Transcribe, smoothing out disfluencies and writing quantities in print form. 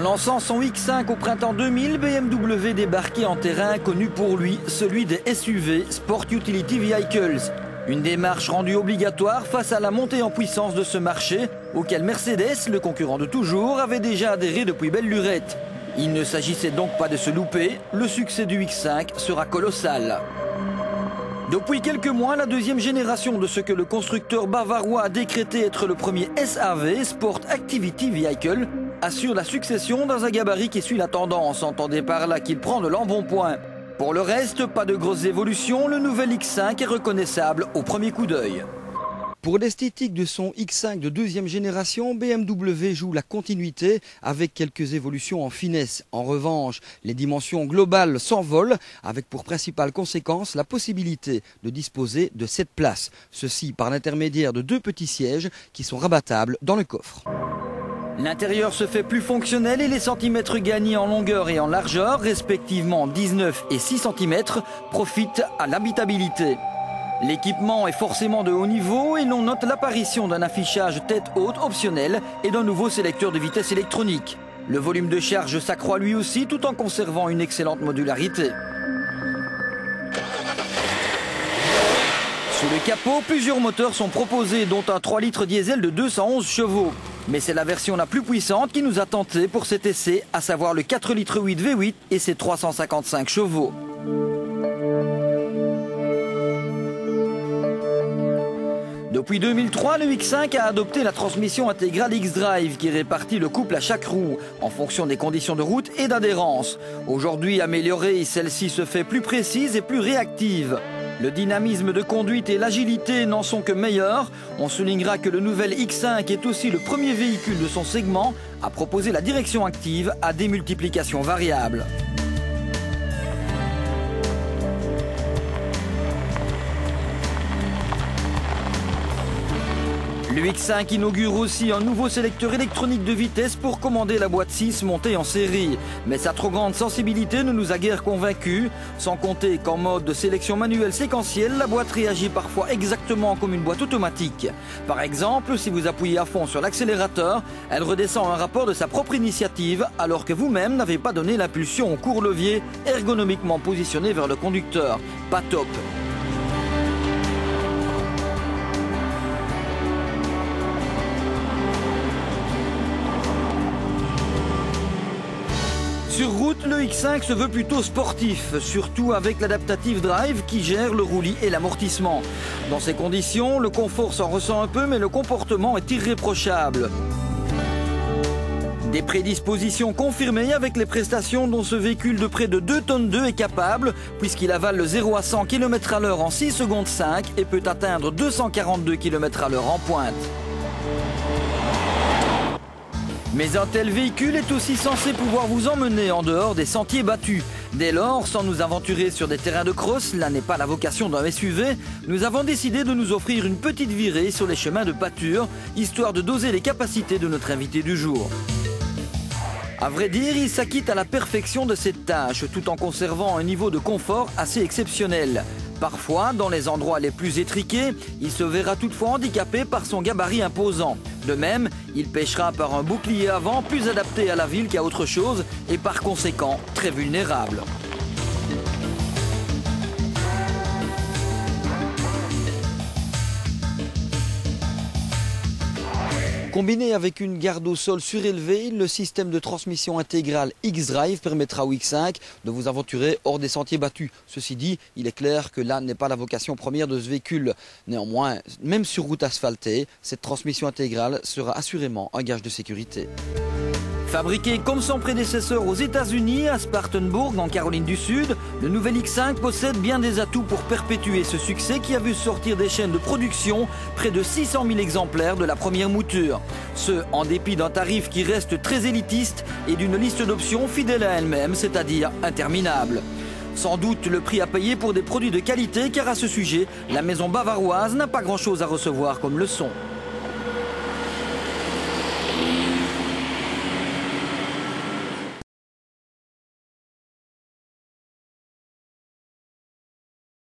En lançant son X5 au printemps 2000, BMW débarquait en terrain connu pour lui, celui des SUV, Sport Utility Vehicles. Une démarche rendue obligatoire face à la montée en puissance de ce marché, auquel Mercedes, le concurrent de toujours, avait déjà adhéré depuis belle lurette. Il ne s'agissait donc pas de se louper, le succès du X5 sera colossal. Depuis quelques mois, la deuxième génération de ce que le constructeur bavarois a décrété être le premier SAV, Sport Activity Vehicle, assure la succession dans un gabarit qui suit la tendance, entendez par là qu'il prend de l'embonpoint. Pour le reste, pas de grosses évolutions, le nouvel X5 est reconnaissable au premier coup d'œil. Pour l'esthétique de son X5 de deuxième génération, BMW joue la continuité avec quelques évolutions en finesse. En revanche, les dimensions globales s'envolent avec pour principale conséquence la possibilité de disposer de 7 places. Ceci par l'intermédiaire de 2 petits sièges qui sont rabattables dans le coffre. L'intérieur se fait plus fonctionnel et les centimètres gagnés en longueur et en largeur, respectivement 19 et 6 cm, profitent à l'habitabilité. L'équipement est forcément de haut niveau et l'on note l'apparition d'un affichage tête haute optionnel et d'un nouveau sélecteur de vitesse électronique. Le volume de charge s'accroît lui aussi tout en conservant une excellente modularité. Sous le capot, plusieurs moteurs sont proposés, dont un 3 litres diesel de 211 chevaux. Mais c'est la version la plus puissante qui nous a tenté pour cet essai, à savoir le 4 litres 8 V8 et ses 355 chevaux. Depuis 2003, le X5 a adopté la transmission intégrale X-Drive qui répartit le couple à chaque roue en fonction des conditions de route et d'adhérence. Aujourd'hui améliorée, celle-ci se fait plus précise et plus réactive. Le dynamisme de conduite et l'agilité n'en sont que meilleurs. On soulignera que le nouvel X5 est aussi le premier véhicule de son segment à proposer la direction active à démultiplication variable. Le X5 inaugure aussi un nouveau sélecteur électronique de vitesse pour commander la boîte 6 montée en série. Mais sa trop grande sensibilité ne nous a guère convaincus, sans compter qu'en mode de sélection manuelle séquentielle, la boîte réagit parfois exactement comme une boîte automatique. Par exemple, si vous appuyez à fond sur l'accélérateur, elle redescend un rapport de sa propre initiative, alors que vous-même n'avez pas donné l'impulsion au court-levier ergonomiquement positionné vers le conducteur. Pas top. Sur route, le X5 se veut plutôt sportif, surtout avec l'Adaptive Drive qui gère le roulis et l'amortissement. Dans ces conditions, le confort s'en ressent un peu, mais le comportement est irréprochable. Des prédispositions confirmées avec les prestations dont ce véhicule de près de 2 tonnes 2 est capable, puisqu'il avale le 0 à 100 km/h en 6 secondes 5 et peut atteindre 242 km/h en pointe. Mais un tel véhicule est aussi censé pouvoir vous emmener en dehors des sentiers battus. Dès lors, sans nous aventurer sur des terrains de cross, là n'est pas la vocation d'un SUV, nous avons décidé de nous offrir une petite virée sur les chemins de pâture, histoire de doser les capacités de notre invité du jour. À vrai dire, il s'acquitte à la perfection de cette tâche, tout en conservant un niveau de confort assez exceptionnel. Parfois, dans les endroits les plus étriqués, il se verra toutefois handicapé par son gabarit imposant. De même, il pêchera par un bouclier avant plus adapté à la ville qu'à autre chose et par conséquent très vulnérable. Combiné avec une garde au sol surélevée, le système de transmission intégrale X-Drive permettra au X5 de vous aventurer hors des sentiers battus. Ceci dit, il est clair que là n'est pas la vocation première de ce véhicule. Néanmoins, même sur route asphaltée, cette transmission intégrale sera assurément un gage de sécurité. Fabriqué comme son prédécesseur aux États-Unis, à Spartanburg, en Caroline du Sud, le nouvel X5 possède bien des atouts pour perpétuer ce succès qui a vu sortir des chaînes de production près de 600 000 exemplaires de la première mouture. Ce, en dépit d'un tarif qui reste très élitiste et d'une liste d'options fidèle à elle-même, c'est-à-dire interminable. Sans doute le prix à payer pour des produits de qualité, car à ce sujet, la maison bavaroise n'a pas grand-chose à recevoir comme leçon.